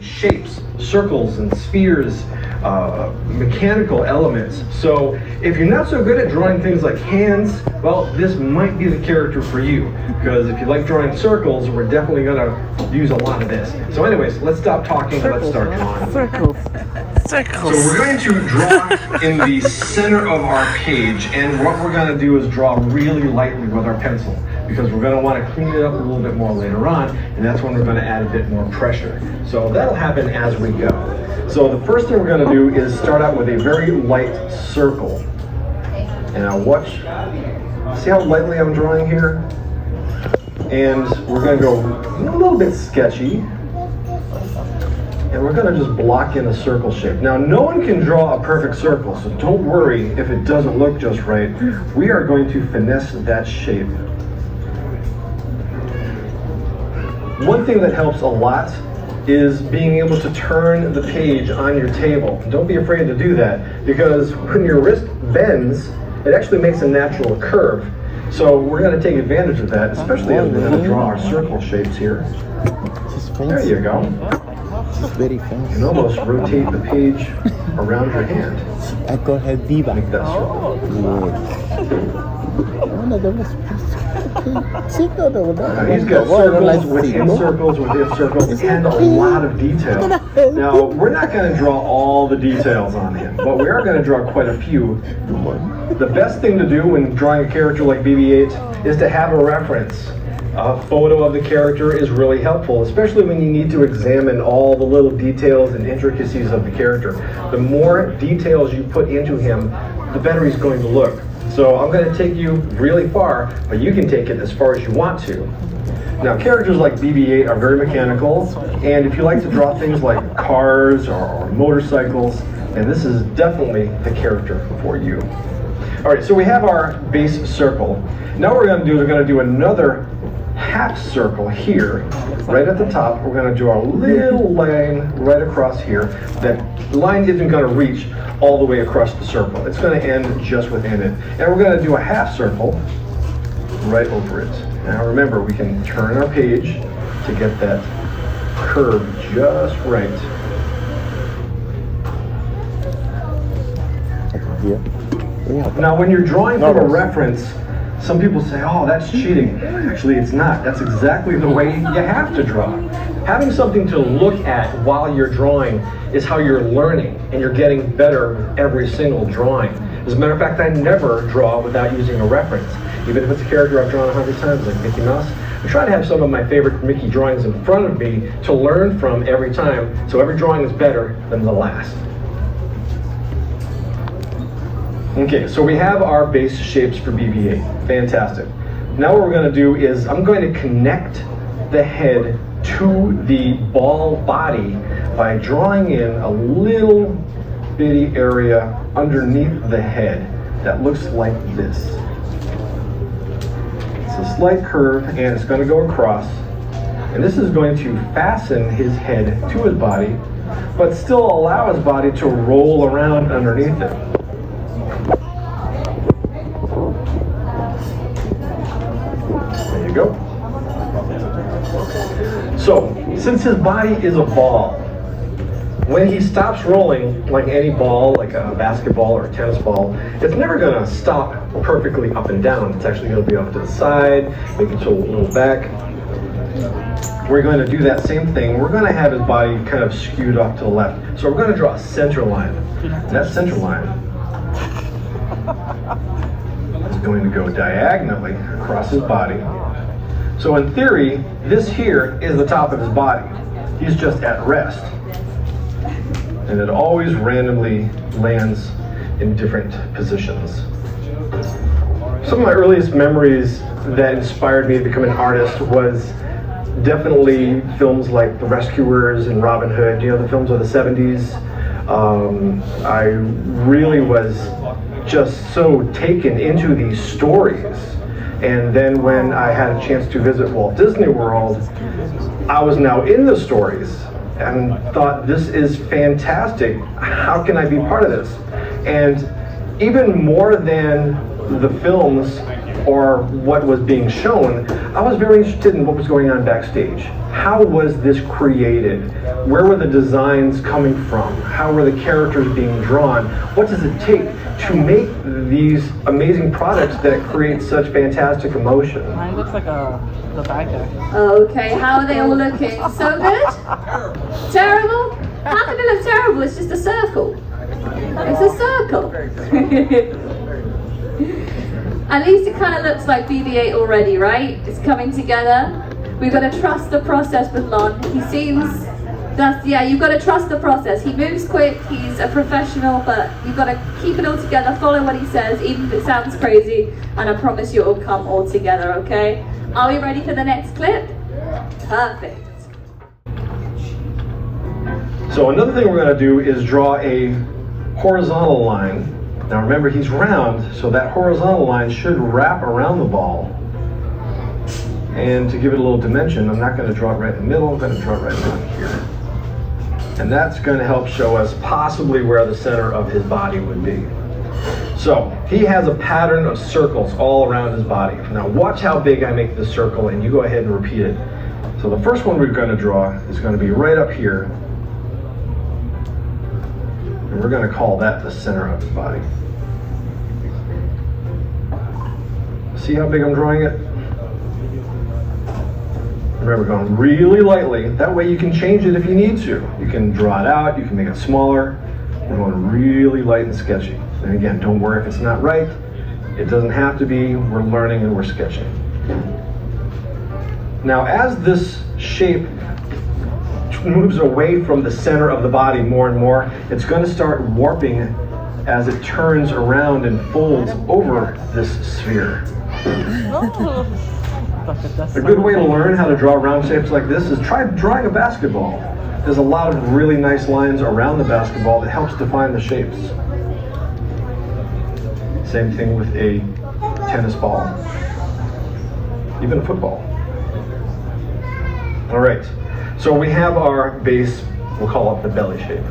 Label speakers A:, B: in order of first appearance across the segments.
A: shapes, circles and spheres, mechanical elements. So if you're not so good at drawing things like hands, well, this might be the character for you. Because if you like drawing circles, we're definitely going to use a lot of this. So anyways, let's stop talking and let's start drawing.
B: Circles.
A: So we're going to draw in the center of our page, and what we're going to do is draw really lightly with our pencil, because we're going to want to clean it up a little bit more later on, and that's when we're going to add a bit more pressure. So that'll happen as we go. So the first thing we're going to do is start out with a very light circle. And now watch, see how lightly I'm drawing here? And we're going to go a little bit sketchy. And we're going to just block in a circle shape. Now, no one can draw a perfect circle, so don't worry if it doesn't look just right. We are going to finesse that shape. One thing that helps a lot is being able to turn the page on your table. Don't be afraid to do that, because when your wrist bends, it actually makes a natural curve. So we're going to take advantage of that, especially as we're going to draw our circle shapes here. There you go.
B: It's very fancy.
A: You can almost rotate the page around your hand.
B: I call her Viva.
A: Make that circle. He's got circles within circles within circles and a lot of detail. Now, we're not going to draw all the details on him, but we are going to draw quite a few. The best thing to do when drawing a character like BB-8 is to have a reference. A photo of the character is really helpful, especially when you need to examine all the little details and intricacies of the character. The more details you put into him, the better he's going to look. So I'm going to take you really far, but you can take it as far as you want to. Now, characters like BB-8 are very mechanical, and if you like to draw things like cars or motorcycles, and this is definitely the character for you. All right, so we have our base circle. Now what we're going to do is we're going to do another half circle here, right at the top. We're going to draw a little line right across here. That line isn't going to reach all the way across the circle. It's going to end just within it. And we're going to do a half circle right over it. Now remember, we can turn our page to get that curve just right. Now when you're drawing from a reference, some people say, oh, that's cheating. Actually, it's not. That's exactly the way you have to draw. Having something to look at while you're drawing is how you're learning, and you're getting better with every single drawing. As a matter of fact, I never draw without using a reference. Even if it's a character I've drawn 100 times, like Mickey Mouse, I try to have some of my favorite Mickey drawings in front of me to learn from every time, so every drawing is better than the last. Okay, so we have our base shapes for BB-8. Fantastic. Now what we're going to do is I'm going to connect the head to the ball body by drawing in a little bitty area underneath the head that looks like this. It's a slight curve, and it's going to go across. And this is going to fasten his head to his body, but still allow his body to roll around underneath it. Go. So, since his body is a ball, when he stops rolling, like any ball, like a basketball or a tennis ball, it's never going to stop perfectly up and down. It's actually going to be off to the side, maybe to a little back. We're going to do that same thing. We're going to have his body kind of skewed off to the left. So we're going to draw a center line. And that center line is going to go diagonally across his body. So in theory, this here is the top of his body. He's just at rest. And it always randomly lands in different positions. Some of my earliest memories that inspired me to become an artist was definitely films like The Rescuers and Robin Hood, you know, the films of the 70s. I really was just so taken into these stories. And then when I had a chance to visit Walt Disney World, I was now in the stories and thought, this is fantastic. How can I be part of this? And even more than the films, or what was being shown, I was very interested in what was going on backstage. How was this created? Where were the designs coming from? How were the characters being drawn? What does it take to make these amazing products that create such fantastic emotion?
C: Mine looks like the bad guy.
D: Okay, how are they all looking? So good? Terrible? How can it look terrible? It's just a circle. It's a circle. At least it kind of looks like BB-8 already, right? It's coming together. We've got to trust the process with Lon. He seems, you've got to trust the process. He moves quick, he's a professional, but you've got to keep it all together, follow what he says, even if it sounds crazy, and I promise you it will come all together, okay? Are we ready for the next clip? Perfect.
A: So another thing we're going to do is draw a horizontal line. Now remember, he's round, so that horizontal line should wrap around the ball. And to give it a little dimension, I'm not going to draw it right in the middle, I'm going to draw it right down here. And that's going to help show us possibly where the center of his body would be. So, he has a pattern of circles all around his body. Now watch how big I make this circle, and you go ahead and repeat it. So the first one we're going to draw is going to be right up here. And we're going to call that the center of his body. See how big I'm drawing it? Remember, going really lightly. That way you can change it if you need to. You can draw it out, you can make it smaller. We're going really light and sketchy. And again, don't worry if it's not right. It doesn't have to be. We're learning and we're sketching. Now, as this shape moves away from the center of the body more and more, it's going to start warping as it turns around and folds over this sphere. A good way to learn how to draw round shapes like this is try drawing a basketball. There's a lot of really nice lines around the basketball that helps define the shapes. Same thing with a tennis ball, even a football. All right, so we have our base, we'll call it the belly shape.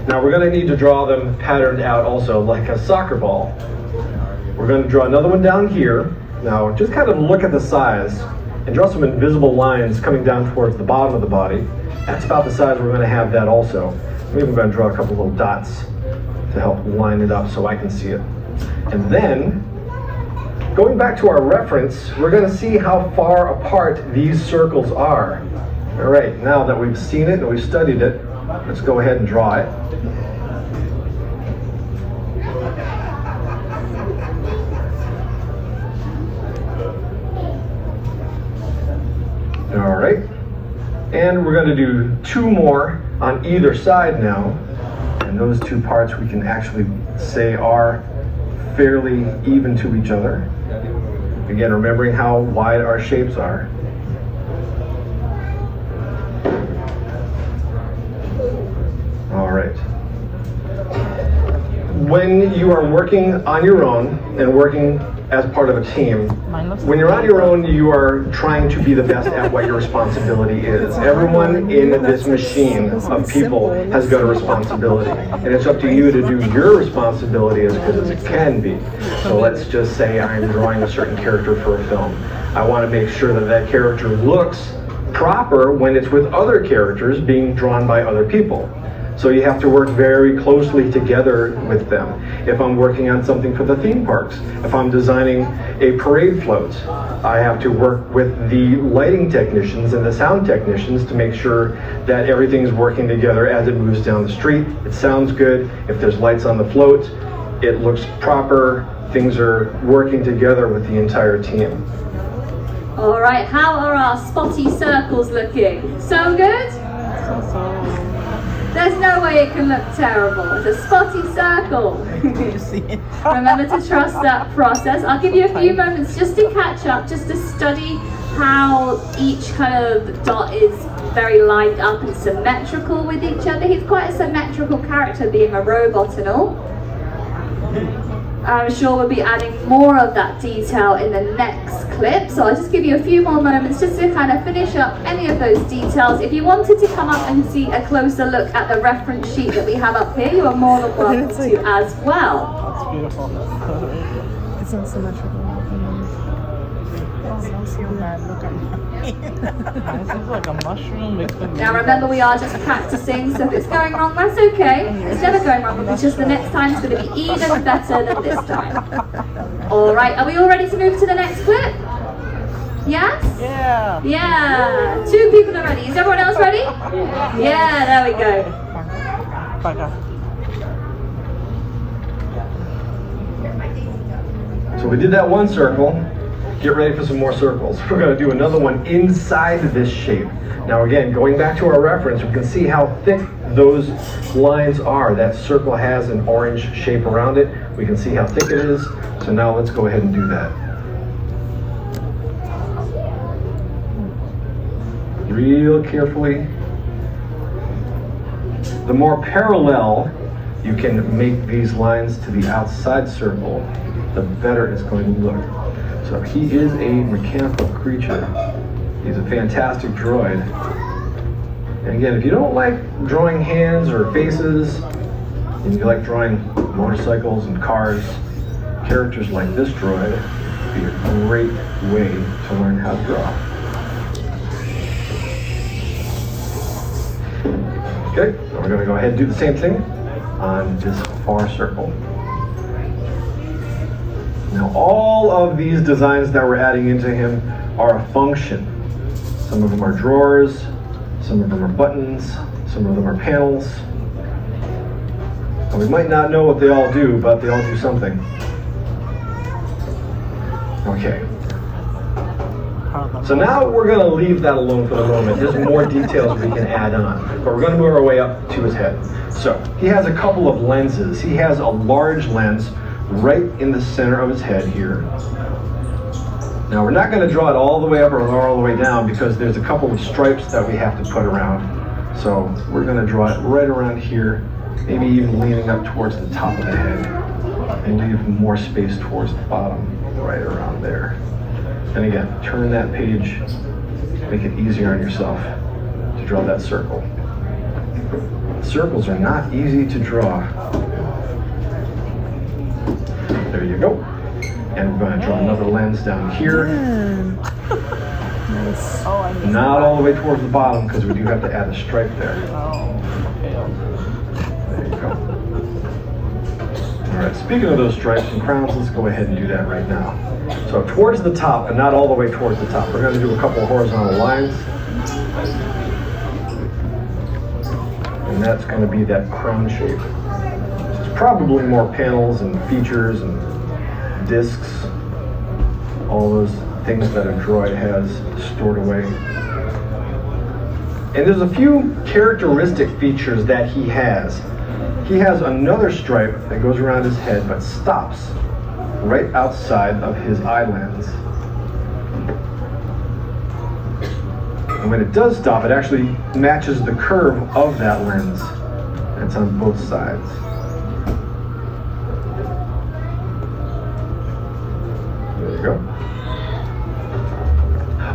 A: Now we're going to need to draw them patterned out also like a soccer ball. We're going to draw another one down here. Now just kind of look at the size and draw some invisible lines coming down towards the bottom of the body. That's about the size we're going to have that also. Maybe we're going to draw a couple little dots to help line it up so I can see it. And then, going back to our reference, we're going to see how far apart these circles are. All right, now that we've seen it and we've studied it, let's go ahead and draw it. All right, and we're going to do two more on either side now, and those two parts we can actually say are fairly even to each other. Again, remembering how wide our shapes are. All right. When you are working on your own and working as part of a team, when you're on your own, you are trying to be the best at what your responsibility is. Everyone in this machine of people has got a responsibility, and it's up to you to do your responsibility as good as it can be. So let's just say I'm drawing a certain character for a film. I want to make sure that that character looks proper when it's with other characters being drawn by other people. So you have to work very closely together with them. If I'm working on something for the theme parks, if I'm designing a parade float, I have to work with the lighting technicians and the sound technicians to make sure that everything's working together as it moves down the street. It sounds good. If there's lights on the float, it looks proper. Things are working together with the entire team.
D: All right, how are our spotty circles looking? So good? There's no way it can look terrible. It's a spotty circle. Remember to trust that process. I'll give you a few moments just to catch up, just to study how each kind of dot is very lined up and symmetrical with each other. He's quite a symmetrical character, being a robot and all. I'm sure we'll be adding more of that detail in the next clip, so I'll just give you a few more moments just to kind of finish up any of those details. If you wanted to come up and see a closer look at the reference sheet that we have up here, you are more than welcome to as well.
C: That's beautiful.
E: It's not symmetrical.
C: This is like a mushroom mixed with
D: Now remember, we are just practicing, so if it's going wrong, that's okay. It's never going wrong, it's just the next time it's going to be even better than this time. Alright, are we all ready to move to the next clip? Yes?
C: Yeah.
D: Yeah. 2 people are ready. Is everyone else ready? Yeah, there we go.
A: So we did that one circle. Get ready for some more circles. We're going to do another one inside this shape. Now again, going back to our reference, we can see how thick those lines are. That circle has an orange shape around it. We can see how thick it is. So now let's go ahead and do that. Real carefully. The more parallel you can make these lines to the outside circle, the better it's going to look. So he is a mechanical creature. He's a fantastic droid. And again, if you don't like drawing hands or faces, and you like drawing motorcycles and cars, characters like this droid would be a great way to learn how to draw. Okay, now we're going to go ahead and do the same thing on this far circle. Now all of these designs that we're adding into him are a function. Some of them are drawers, some of them are buttons, some of them are panels. And we might not know what they all do, but they all do something. Okay. So now we're going to leave that alone for the moment. There's more details we can add on, but we're going to move our way up to his head. So he has a couple of lenses. He has a large lens right in the center of his head here. Now we're not going to draw it all the way up or all the way down because there's a couple of stripes that we have to put around. So we're going to draw it right around here, maybe even leaning up towards the top of the head, and leave more space towards the bottom, right around there. And again, turn that page, make it easier on yourself to draw that circle. Circles are not easy to draw. There you go. And we're going to draw another lens down here.
B: Nice.
A: Not all the way towards the bottom because we do have to add a stripe there. There you go. All right, speaking of those stripes and crowns, let's go ahead and do that right now. So towards the top, and not all the way towards the top, we're going to do a couple of horizontal lines. And that's going to be that crown shape. There's probably more panels and features and discs, all those things that a droid has stored away. And there's a few characteristic features that he has. He has another stripe that goes around his head but stops right outside of his eye lens. And when it does stop, it actually matches the curve of that lens. And it's on both sides. There you go.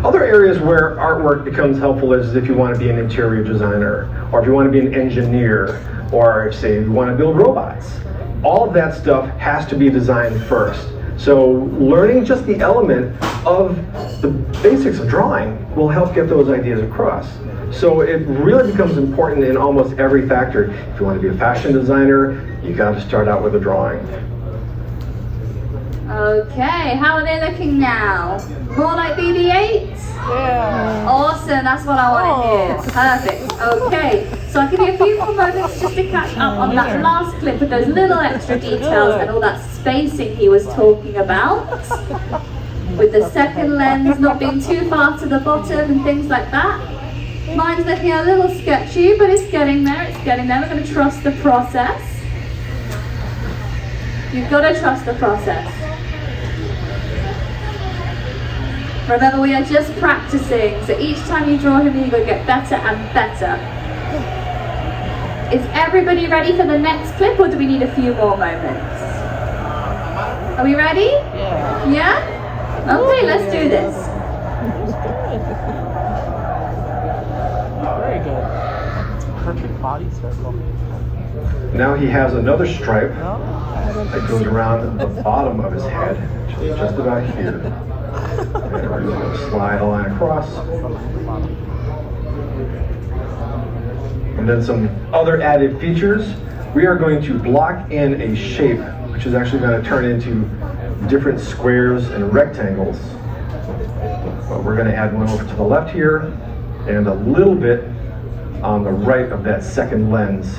A: Other areas where artwork becomes helpful is if you want to be an interior designer, or if you want to be an engineer, or if, say, you want to build robots. All of that stuff has to be designed first. So learning just the element of the basics of drawing will help get those ideas across. So it really becomes important in almost every factor. If you want to be a fashion designer, you got to start out with a drawing.
D: Okay, how are they looking now? More like BB-8?
C: Yeah.
D: Awesome, that's what I want to hear. Perfect. Okay, so I'll give you a few more moments just to catch up on that last clip with those little extra details and all that spacing he was talking about. With the second lens not being too far to the bottom and things like that. Mine's looking a little sketchy, but it's getting there, it's getting there. We're going to trust the process. You've got to trust the process. Remember, we are just practicing, so each time you draw him, you're going to get better and better. Is everybody ready for the next clip, or do we need a few more moments? Are we ready?
C: Yeah.
D: Yeah? Okay, let's do this.
C: Very good. Perfect body circle.
A: Now he has another stripe that goes around the bottom of his head, just about here. And We're just going to slide a line across. And then some other added features. We are going to block in a shape, which is actually going to turn into different squares and rectangles. But we're going to add one over to the left here, and a little bit on the right of that second lens.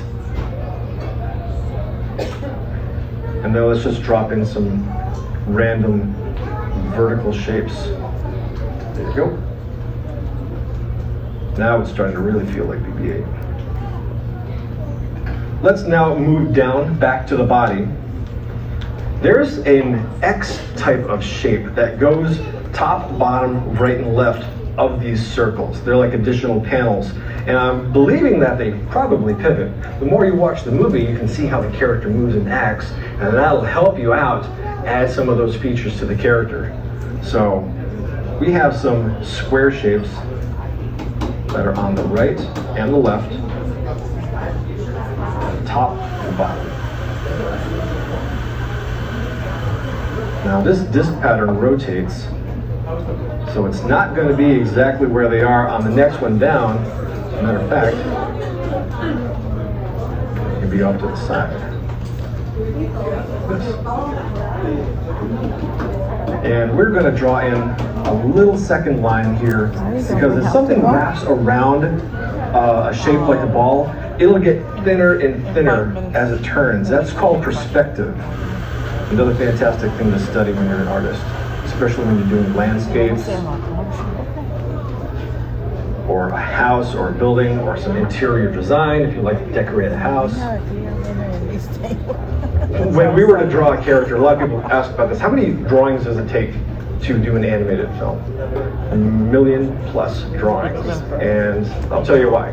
A: And then let's just drop in some random vertical shapes. There you go. Now it's starting to really feel like BB-8. Let's now move down back to the body. There's an X type of shape that goes top, bottom, right, and left of these circles. They're like additional panels. And I'm believing that they probably pivot. The more you watch the movie, you can see how the character moves and acts, and that'll help you out add some of those features to the character. So we have some square shapes that are on the right and the left, top and bottom. Now this disc pattern rotates, so it's not going to be exactly where they are on the next one down. As a matter of fact, it can be off to the side. This. And we're going to draw in a little second line here, because if something wraps around a shape like a ball, it'll get thinner and thinner as it turns. That's called perspective. Another fantastic thing to study when you're an artist, especially when you're doing landscapes, or a house, or a building, or some interior design, if you like to decorate a house. When we were to draw a character, a lot of people ask about this. How many drawings does it take to do an animated film? 1 million+ drawings. And I'll tell you why.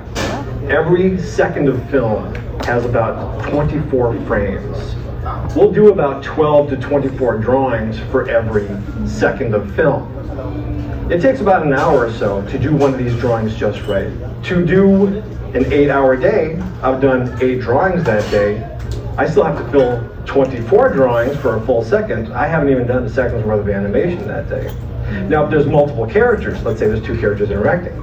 A: Every second of film has about 24 frames. We'll do about 12 to 24 drawings for every second of film. It takes about an hour or so to do one of these drawings just right. To do an 8-hour day, I've done 8 drawings that day. I still have to fill 24 drawings for a full second. I haven't even done the second's worth of animation that day. Now, if there's multiple characters, let's say there's 2 characters interacting.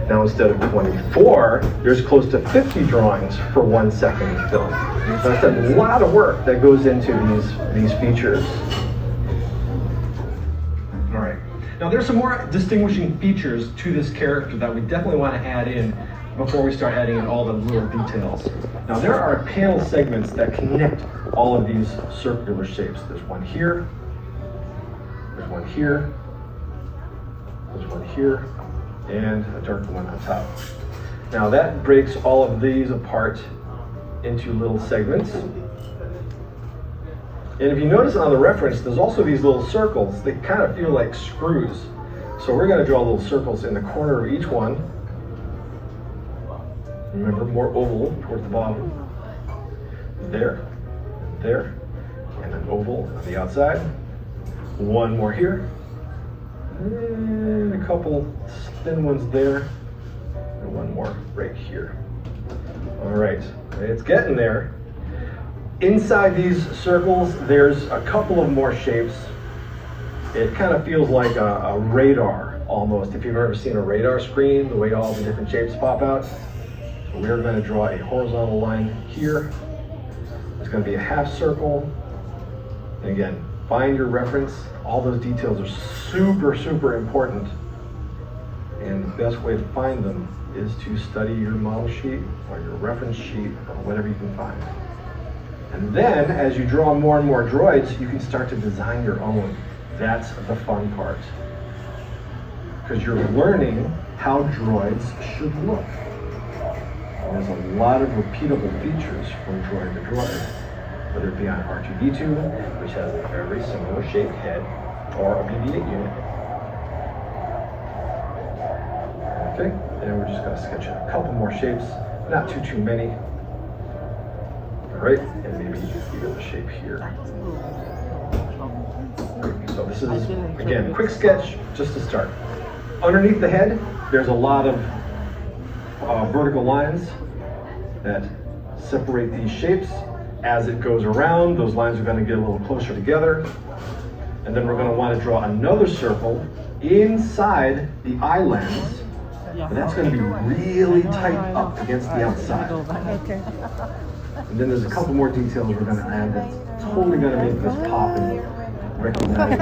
A: Now, instead of 24, there's close to 50 drawings for 1 second of film. So that's a lot of work that goes into these features. All right. Now, there's some more distinguishing features to this character that we definitely want to add in before we start adding in all the little details. Now, there are panel segments that connect all of these circular shapes. There's one here, there's one here, there's one here, and a dark one on top. Now that breaks all of these apart into little segments. And if you notice on the reference, there's also these little circles. They kind of feel like screws. So we're going to draw little circles in the corner of each one. Remember, more oval towards the bottom. There, there, and an oval on the outside. One more here. And a couple thin ones there, and one more right here. All right, it's getting there. Inside these circles, there's a couple of more shapes. It kind of feels like a radar, almost. If you've ever seen a radar screen, the way all the different shapes pop out. So we're going to draw a horizontal line here. It's going to be a half circle. And again, find your reference. All those details are super, super important. And the best way to find them is to study your model sheet or your reference sheet or whatever you can find. And then, as you draw more and more droids, you can start to design your own. That's the fun part. Because you're learning how droids should look. And there's a lot of repeatable features from droid to droid. Whether it be on R2-D2, which has a very similar shaped head, or a BB-8 unit. Okay, and we're just going to sketch a couple more shapes, not too many. All right, and maybe even the shape here. So this is, again, quick sketch just to start. Underneath the head, there's a lot of vertical lines that separate these shapes. As it goes around, those lines are going to get a little closer together. And then we're going to want to draw another circle inside the eye lens,
C: Yeah.
A: but that's going to be really tight up against the outside.
E: Okay.
A: And then there's a couple more details we're going to add that's totally going to make this pop and recognize.